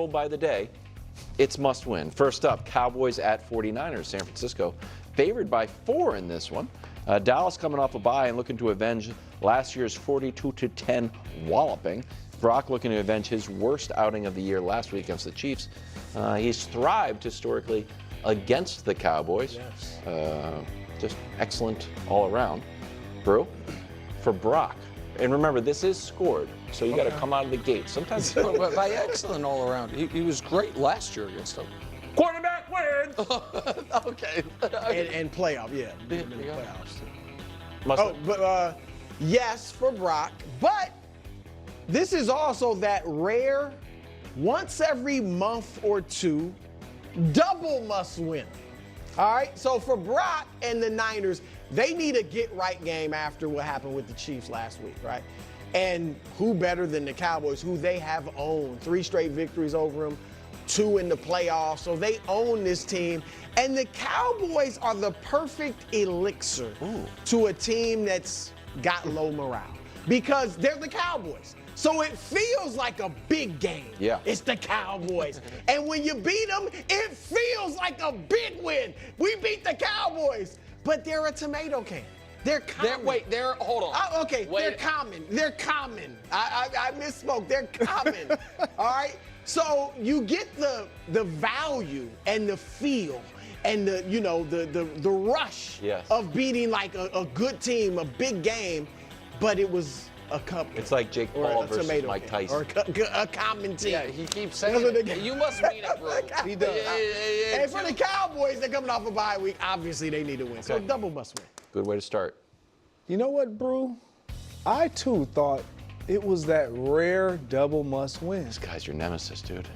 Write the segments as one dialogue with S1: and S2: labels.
S1: schedule by the day. It's must win. First up, Cowboys at 49ers. San Francisco favored by 4 in this one. Dallas coming off a bye and looking to avenge last year's 42-10 walloping. Brock looking to avenge his worst outing of the year last week against the Chiefs. He's thrived historically against the Cowboys. Yes. Just excellent all around. Brew, for Brock. And remember, this is scored, so you got to come out of the gate. Sometimes
S2: by excellent all around. He was great last year against them.
S1: Quarterback wins.
S2: Okay.
S3: And playoff, yeah.
S1: Playoffs.
S3: Yes for Brock, but this is also that rare, once every month or two, double must win. All right, so for Brock and the Niners, they need a get-right game after what happened with the Chiefs last week, right? And who better than the Cowboys, who they have owned? 3 straight victories over them, 2 in the playoffs, so they own this team. And the Cowboys are the perfect elixir to a team that's got low morale because they're the Cowboys. So it feels like a big game.
S1: Yeah.
S3: It's the Cowboys. And when you beat them, it feels like a big win. We beat the Cowboys. But they're a tomato can. They're common.
S2: Hold on.
S3: They're common. They're common. I misspoke. They're common. All right? So you get the value and the feel and the rush of beating like a good team, a big game, but it was a cup.
S1: It's like Jake Paul versus Mike Tyson.
S3: Or a common team.
S2: Yeah, he keeps saying it. You must mean it, bro.
S3: He does. And for the Cowboys, they're coming off a bye week. Obviously, they need to win. So double must win.
S1: Good way to start.
S4: You know what, Brew? I, too, thought it was that rare double must win.
S1: This guy's your nemesis, dude.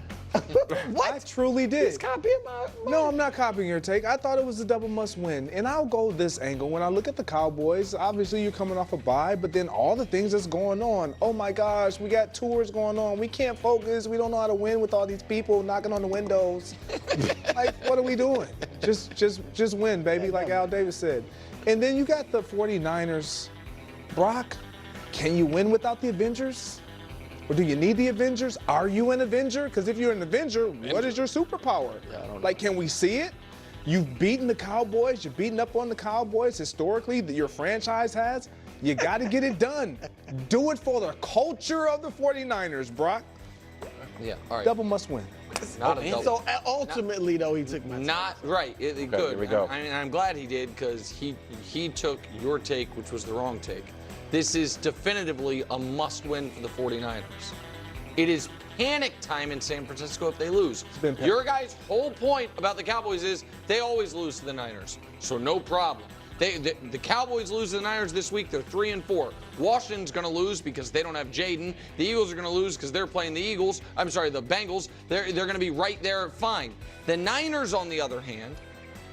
S3: What?
S4: I truly did.
S3: He's copying my
S4: No, I'm not copying your take. I thought it was a double must win. And I'll go this angle. When I look at the Cowboys, obviously you're coming off a bye, but then all the things that's going on. Oh my gosh, we got tours going on. We can't focus. We don't know how to win with all these people knocking on the windows. Like, what are we doing? Just win, baby, like Al Davis said. And then you got the 49ers. Brock, can you win without the Avengers? Or do you need the Avengers? Are you an Avenger? Because if you're an Avenger, what is your superpower?
S1: Yeah, I don't know.
S4: Like, can we see it? You've beaten the Cowboys. You're beating up on the Cowboys historically that your franchise has. You got to get it done. Do it for the culture of the 49ers, Brock.
S2: Yeah, all right.
S4: Double must win.
S2: Not a double.
S3: So ultimately, though, he took my time.
S2: Not right. Good.
S1: Here we go.
S2: I'm glad he did because he took your take, which was the wrong take. This is definitively a must-win for the 49ers. It is panic time in San Francisco if they lose. Your guys' whole point about the Cowboys is they always lose to the Niners, so no problem. The Cowboys lose to the Niners this week. They're 3-4. Washington's going to lose because they don't have Jaden. The Eagles are going to lose because they're playing the Bengals. They're going to be right there fine. The Niners, on the other hand,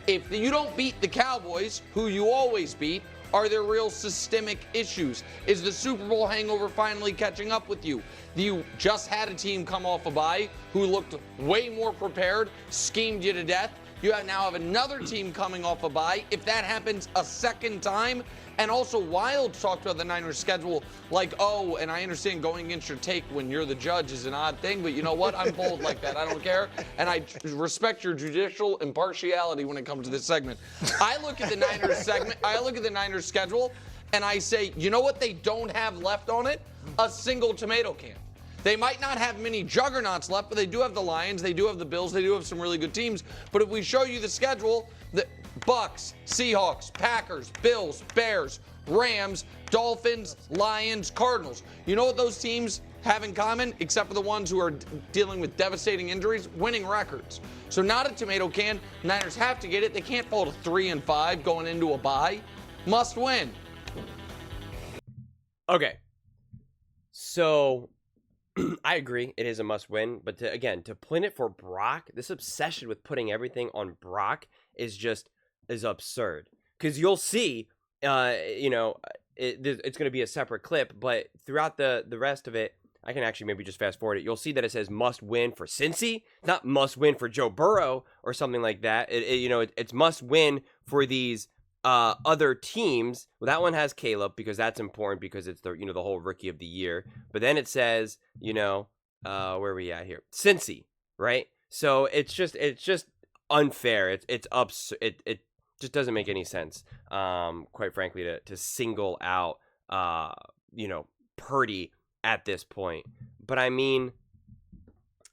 S2: if you don't beat the Cowboys, who you always beat, are there real systemic issues? Is the Super Bowl hangover finally catching up with you? You just had a team come off a bye who looked way more prepared, schemed you to death. You now have another team coming off a bye. If that happens a second time, and also Wild talked about the Niners schedule like, oh, and I understand going against your take when you're the judge is an odd thing, but you know what? I'm bold like that. I don't care. And I respect your judicial impartiality when it comes to this segment. I look at the Niners schedule, and I say, you know what they don't have left on it? A single tomato can. They might not have many juggernauts left, but they do have the Lions, they do have the Bills, they do have some really good teams. But if we show you the schedule, the Bucks, Seahawks, Packers, Bills, Bears, Rams, Dolphins, Lions, Cardinals. You know what those teams have in common, except for the ones who are dealing with devastating injuries? Winning records. So not a tomato can. Niners have to get it. They can't fall to 3-5 going into a bye. Must win.
S5: Okay. So I agree, it is a must-win, but to pin it for Brock, this obsession with putting everything on Brock is absurd. Because you'll see, it's going to be a separate clip, but throughout the rest of it, I can actually maybe just fast forward it. You'll see that it says must-win for Cincy, not must-win for Joe Burrow or something like that. It's must-win for these other teams. Well, that one has Caleb because that's important because it's the whole rookie of the year. But then it says, where are we at here? Cincy. right? So it's just unfair. It just doesn't make any sense, quite frankly, to single out, Purdy at this point. But I mean,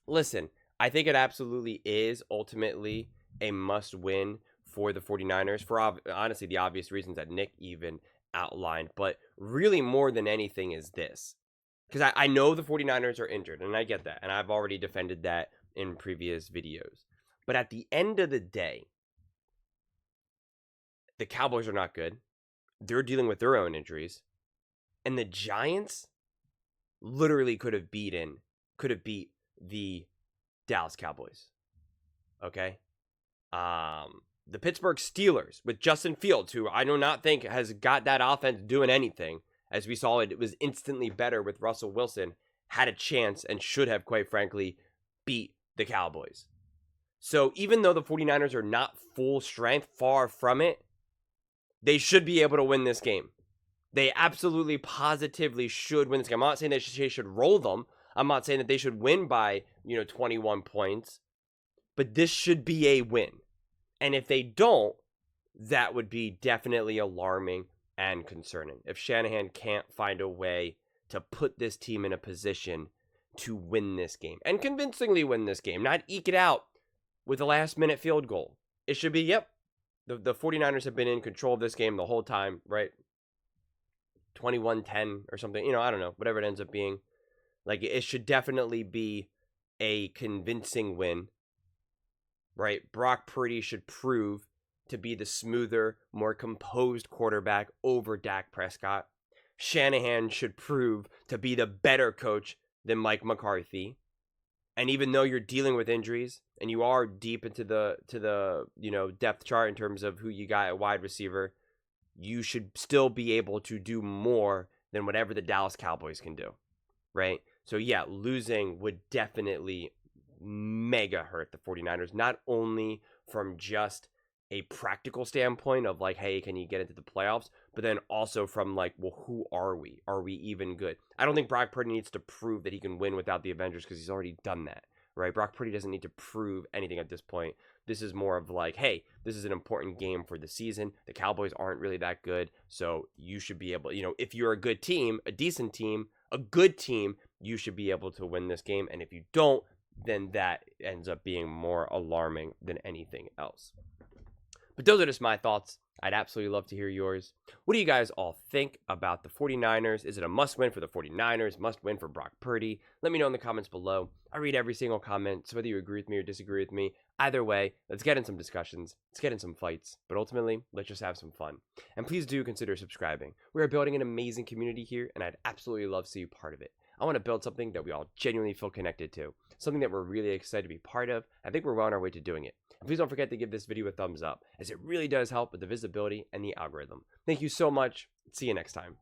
S5: listen, I think it absolutely is ultimately a must-win for the 49ers for honestly the obvious reasons that Nick even outlined. But really more than anything is this. Because I know the 49ers are injured, and I get that. And I've already defended that in previous videos. But at the end of the day, the Cowboys are not good. They're dealing with their own injuries. And the Giants literally could have beat the Dallas Cowboys. Okay? The Pittsburgh Steelers with Justin Fields, who I do not think has got that offense doing anything. As we saw, it was instantly better with Russell Wilson, had a chance and should have, quite frankly, beat the Cowboys. So even though the 49ers are not full strength, far from it, they should be able to win this game. They absolutely, positively should win this game. I'm not saying that they should roll them. I'm not saying that they should win by, 21 points. But this should be a win. And if they don't, that would be definitely alarming and concerning. If Shanahan can't find a way to put this team in a position to win this game. And convincingly win this game. Not eke it out with a last-minute field goal. It should be, yep, the 49ers have been in control of this game the whole time, right? 21-10 or something. I don't know. Whatever it ends up being. Like, it should definitely be a convincing win, right? Brock Purdy should prove to be the smoother, more composed quarterback over Dak Prescott. Shanahan should prove to be the better coach than Mike McCarthy. And even though you're dealing with injuries and you are deep into the depth chart in terms of who you got at wide receiver, you should still be able to do more than whatever the Dallas Cowboys can do, right? So yeah, losing would definitely mega hurt the 49ers, not only from just a practical standpoint of like, hey, can you get into the playoffs? But then also from like, well, who are we? Are we even good? I don't think Brock Purdy needs to prove that he can win without the Avengers because he's already done that, right? Brock Purdy doesn't need to prove anything at this point. This is more of like, hey, this is an important game for the season. The Cowboys aren't really that good, so you should be able, if you're a good team, a decent team, a good team, you should be able to win this game. And if you don't, then that ends up being more alarming than anything else. But those are just my thoughts. I'd absolutely love to hear yours. What do you guys all think about the 49ers? Is it a must-win for the 49ers? Must-win for Brock Purdy? Let me know in the comments below. I read every single comment, so whether you agree with me or disagree with me, either way, let's get in some discussions. Let's get in some fights. But ultimately, let's just have some fun. And please do consider subscribing. We are building an amazing community here, and I'd absolutely love to see you part of it. I want to build something that we all genuinely feel connected to. Something that we're really excited to be part of. I think we're well on our way to doing it. And please don't forget to give this video a thumbs up, as it really does help with the visibility and the algorithm. Thank you so much. See you next time.